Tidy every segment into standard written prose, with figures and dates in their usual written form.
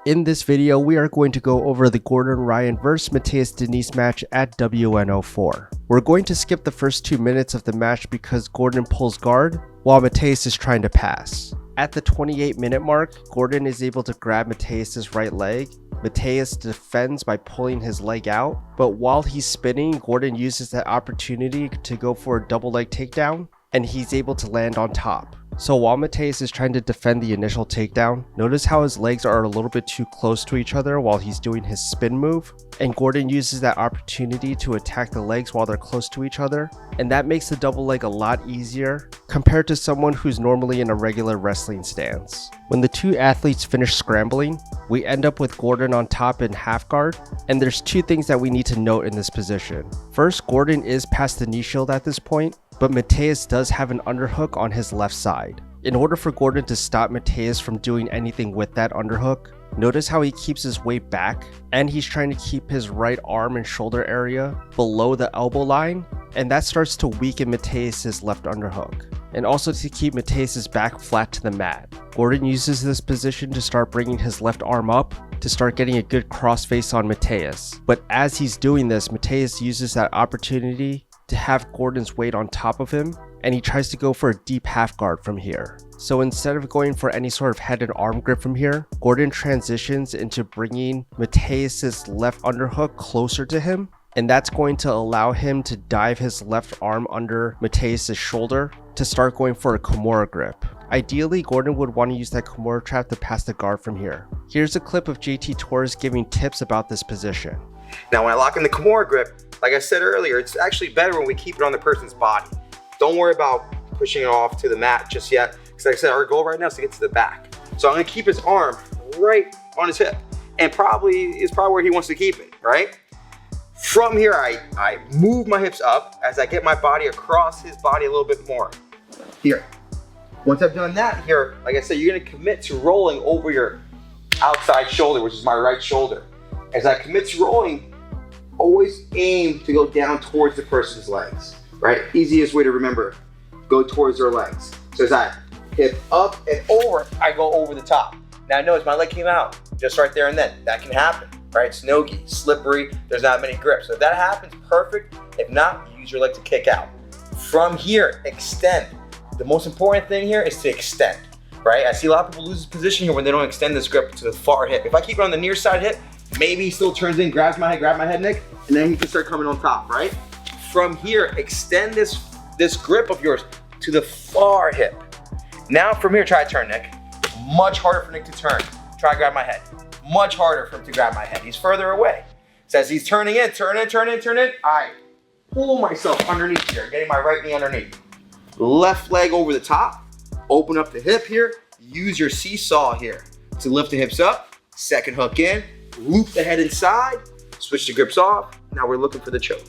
In this video, we are going to go over the Gordon Ryan vs Matheus Diniz match at WNO 4. We're going to skip the first 2 minutes of the match because Gordon pulls guard while Matheus is trying to pass. At the 28-minute mark, Gordon is able to grab Matheus' right leg. Matheus defends by pulling his leg out, but while he's spinning, Gordon uses that opportunity to go for a double leg takedown, and he's able to land on top. So while Matheus is trying to defend the initial takedown, notice how his legs are a little bit too close to each other while he's doing his spin move, and Gordon uses that opportunity to attack the legs while they're close to each other, and that makes the double leg a lot easier compared to someone who's normally in a regular wrestling stance. When the two athletes finish scrambling, we end up with Gordon on top in half guard, and there's two things that we need to note in this position. First, Gordon is past the knee shield at this point, but Matheus does have an underhook on his left side. In order for Gordon to stop Matheus from doing anything with that underhook, notice how he keeps his weight back, and he's trying to keep his right arm and shoulder area below the elbow line, and that starts to weaken Matheus' left underhook, and also to keep Matheus' back flat to the mat. Gordon uses this position to start bringing his left arm up to start getting a good crossface on Matheus, but as he's doing this, Matheus uses that opportunity to have Gordon's weight on top of him, and he tries to go for a deep half guard from here. So instead of going for any sort of head and arm grip from here, Gordon transitions into bringing Matheus' left underhook closer to him, and that's going to allow him to dive his left arm under Matheus' shoulder to start going for a Kimura grip. Ideally, Gordon would want to use that Kimura trap to pass the guard from here. Here's a clip of JT Torres giving tips about this position. Now when I lock in the Kimura grip, like I said earlier, it's actually better when we keep it on the person's body. Don't worry about pushing it off to the mat just yet, because like I said, our goal right now is to get to the back. So I'm gonna keep his arm right on his hip, and probably where he wants to keep it, right? From here, I move my hips up as I get my body across his body a little bit more. Here. Once I've done that here, like I said, you're gonna commit to rolling over your outside shoulder, which is my right shoulder. As I commit to rolling, always aim to go down towards the person's legs, right? Easiest way to remember, go towards their legs. So as I hip up and over, I go over the top. Now notice my leg came out just right there and then. That can happen, right? It's nogi, slippery, there's not many grips. So if that happens, perfect. If not, use your leg to kick out. From here, extend. The most important thing here is to extend, right? I see a lot of people lose this position here when they don't extend this grip to the far hip. If I keep it on the near side hip, maybe he still turns in, grab my head, Nick, and then he can start coming on top, right? From here, extend this grip of yours to the far hip. Now from here, try to turn, Nick. Much harder for Nick to turn. Try to grab my head. Much harder for him to grab my head. He's further away. So as he's turning in, turn in, I pull myself underneath here, getting my right knee underneath. Left leg over the top, open up the hip here, use your seesaw here to lift the hips up, second hook in, loop the head inside, switch the grips off. Now we're looking for the choke.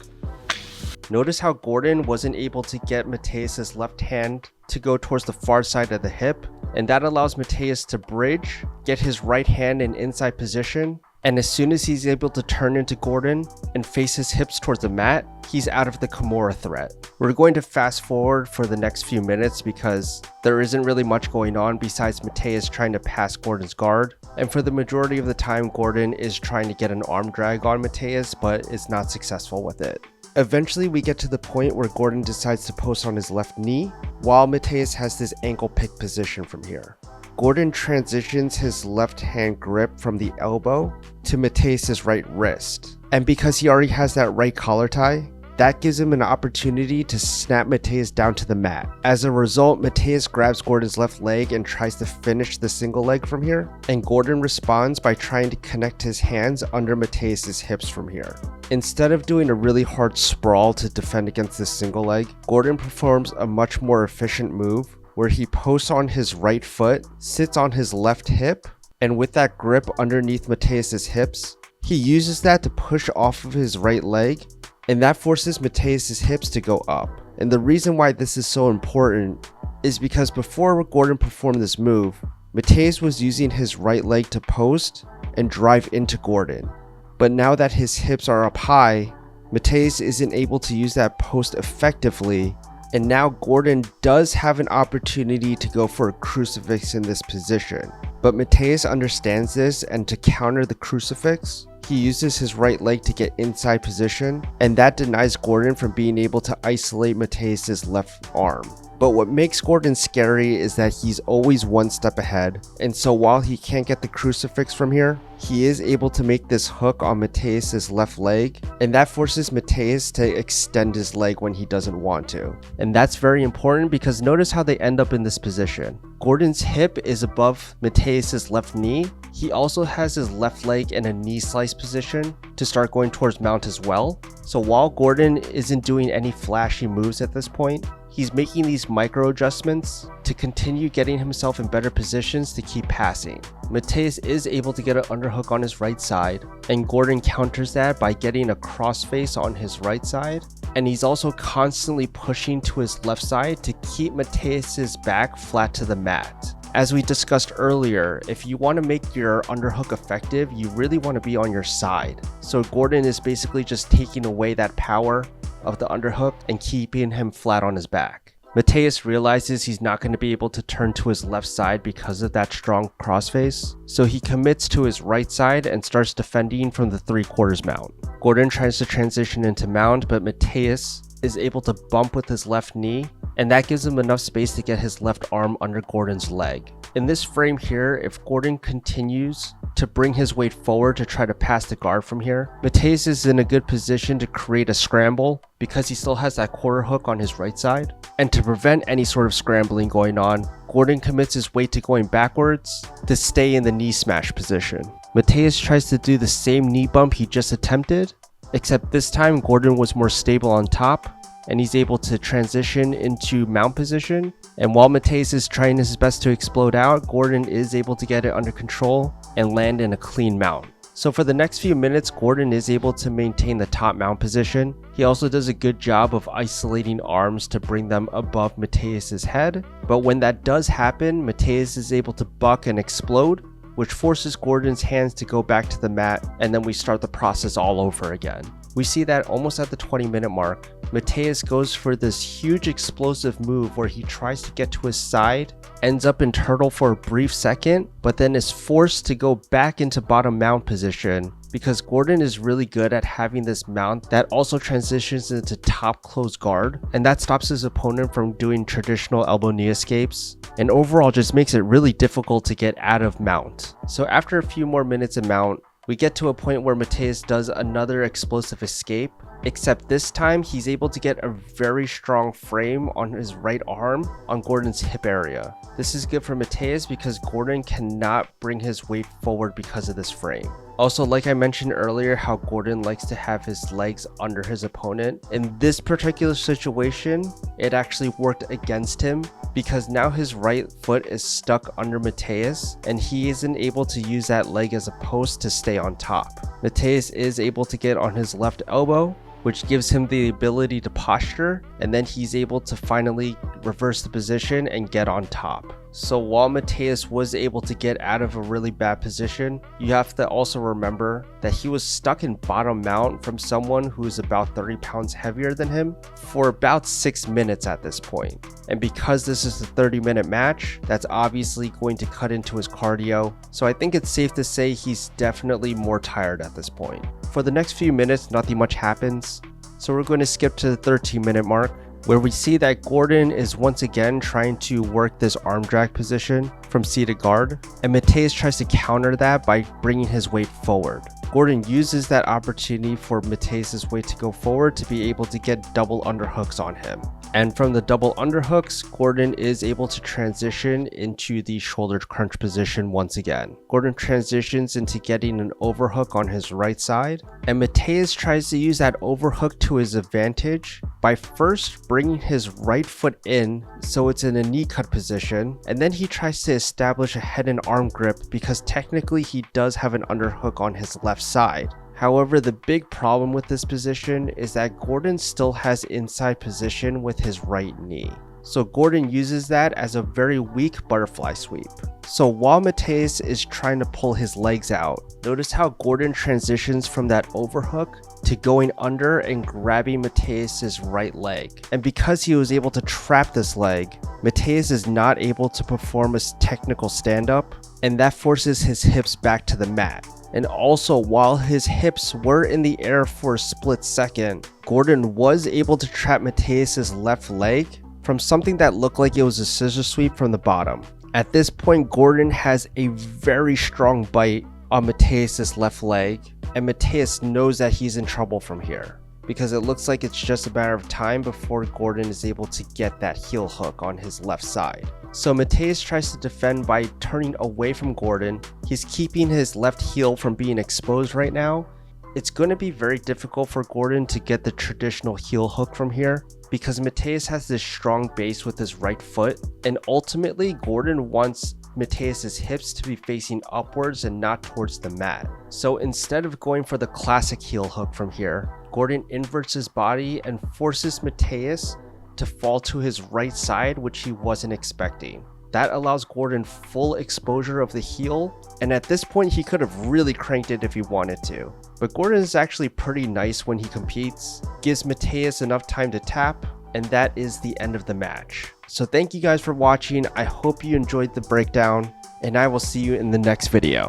Notice how Gordon wasn't able to get Matheus' left hand to go towards the far side of the hip, and that allows Matheus to bridge, get his right hand in inside position, and as soon as he's able to turn into Gordon and face his hips towards the mat, he's out of the Kimura threat. We're going to fast forward for the next few minutes because there isn't really much going on besides Matheus trying to pass Gordon's guard, and for the majority of the time Gordon is trying to get an arm drag on Matheus but is not successful with it. Eventually we get to the point where Gordon decides to post on his left knee while Matheus has this ankle pick position from here. Gordon transitions his left hand grip from the elbow to Matheus' right wrist, and because he already has that right collar tie, that gives him an opportunity to snap Matheus down to the mat. As a result, Matheus grabs Gordon's left leg and tries to finish the single leg from here, and Gordon responds by trying to connect his hands under Matheus' hips from here. Instead of doing a really hard sprawl to defend against this single leg, Gordon performs a much more efficient move where he posts on his right foot, sits on his left hip, and with that grip underneath Matheus' hips, he uses that to push off of his right leg, and that forces Matheus' hips to go up. And the reason why this is so important is because before Gordon performed this move, Matheus was using his right leg to post and drive into Gordon. But now that his hips are up high, Matheus isn't able to use that post effectively, and now Gordon does have an opportunity to go for a crucifix in this position. But Matheus understands this, and to counter the crucifix, he uses his right leg to get inside position, and that denies Gordon from being able to isolate Matheus' left arm. But what makes Gordon scary is that he's always one step ahead, and so while he can't get the crucifix from here, he is able to make this hook on Matheus' left leg, and that forces Matheus to extend his leg when he doesn't want to. And that's very important because notice how they end up in this position. Gordon's hip is above Matheus' left knee. He also has his left leg in a knee slice position to start going towards mount as well. So while Gordon isn't doing any flashy moves at this point, he's making these micro adjustments to continue getting himself in better positions to keep passing. Matheus is able to get an underhook on his right side, and Gordon counters that by getting a crossface on his right side, and he's also constantly pushing to his left side to keep Matheus' back flat to the mat. As we discussed earlier, if you want to make your underhook effective, you really want to be on your side. So Gordon is basically just taking away that power of the underhook and keeping him flat on his back. Matheus realizes he's not going to be able to turn to his left side because of that strong crossface, so he commits to his right side and starts defending from the 3/4 mount. Gordon tries to transition into mount, but Matheus is able to bump with his left knee, and that gives him enough space to get his left arm under Gordon's leg. In this frame here, if Gordon continues to bring his weight forward to try to pass the guard from here, Matheus is in a good position to create a scramble because he still has that quarter hook on his right side. And to prevent any sort of scrambling going on, Gordon commits his weight to going backwards to stay in the knee smash position. Matheus tries to do the same knee bump he just attempted, except this time Gordon was more stable on top, and he's able to transition into mount position. And while Matheus is trying his best to explode out, Gordon is able to get it under control and land in a clean mount. So for the next few minutes, Gordon is able to maintain the top mount position. He also does a good job of isolating arms to bring them above Matheus' head. But when that does happen, Matheus is able to buck and explode, which forces Gordon's hands to go back to the mat, and then we start the process all over again. We see that almost at the 20-minute mark, Matheus goes for this huge explosive move where he tries to get to his side, ends up in turtle for a brief second, but then is forced to go back into bottom mount position because Gordon is really good at having this mount that also transitions into top close guard, and that stops his opponent from doing traditional elbow knee escapes, and overall just makes it really difficult to get out of mount. So after a few more minutes in mount, we get to a point where Matheus does another explosive escape, except this time he's able to get a very strong frame on his right arm on Gordon's hip area. This is good for Matheus because Gordon cannot bring his weight forward because of this frame. Also, like I mentioned earlier, how Gordon likes to have his legs under his opponent. In this particular situation, it actually worked against him because now his right foot is stuck under Matheus and he isn't able to use that leg as a post to stay on top. Matheus is able to get on his left elbow, which gives him the ability to posture, and then he's able to finally reverse the position and get on top. So while Matheus was able to get out of a really bad position, you have to also remember that he was stuck in bottom mount from someone who is about 30 pounds heavier than him for about 6 minutes at this point. And because this is a 30-minute match, that's obviously going to cut into his cardio. So I think it's safe to say he's definitely more tired at this point. For the next few minutes, nothing much happens. So we're going to skip to the 13-minute mark, where we see that Gordon is once again trying to work this arm drag position from seated guard, and Matheus tries to counter that by bringing his weight forward. Gordon uses that opportunity for Matheus' weight to go forward to be able to get double underhooks on him. And from the double underhooks, Gordon is able to transition into the shoulder crunch position once again. Gordon transitions into getting an overhook on his right side, and Matheus tries to use that overhook to his advantage by first bringing his right foot in so it's in a knee cut position, and then he tries to establish a head and arm grip because technically he does have an underhook on his left side. However, the big problem with this position is that Gordon still has inside position with his right knee. So Gordon uses that as a very weak butterfly sweep. So while Matheus is trying to pull his legs out, notice how Gordon transitions from that overhook to going under and grabbing Matheus's right leg. And because he was able to trap this leg, Matheus is not able to perform his technical stand-up, and that forces his hips back to the mat. And also, while his hips were in the air for a split second, Gordon was able to trap Matheus's left leg from something that looked like it was a scissor sweep from the bottom. At this point, Gordon has a very strong bite on Matheus's left leg, and Matheus knows that he's in trouble from here, because it looks like it's just a matter of time before Gordon is able to get that heel hook on his left side. So Matheus tries to defend by turning away from Gordon. He's keeping his left heel from being exposed right now. It's going to be very difficult for Gordon to get the traditional heel hook from here, because Matheus has this strong base with his right foot, and ultimately Gordon wants Matheus's hips to be facing upwards and not towards the mat. So instead of going for the classic heel hook from here, Gordon inverts his body and forces Matheus to fall to his right side, which he wasn't expecting. That allows Gordon full exposure of the heel, and at this point he could have really cranked it if he wanted to. But Gordon is actually pretty nice when he competes, gives Matheus enough time to tap, and that is the end of the match. So thank you guys for watching. I hope you enjoyed the breakdown, and I will see you in the next video.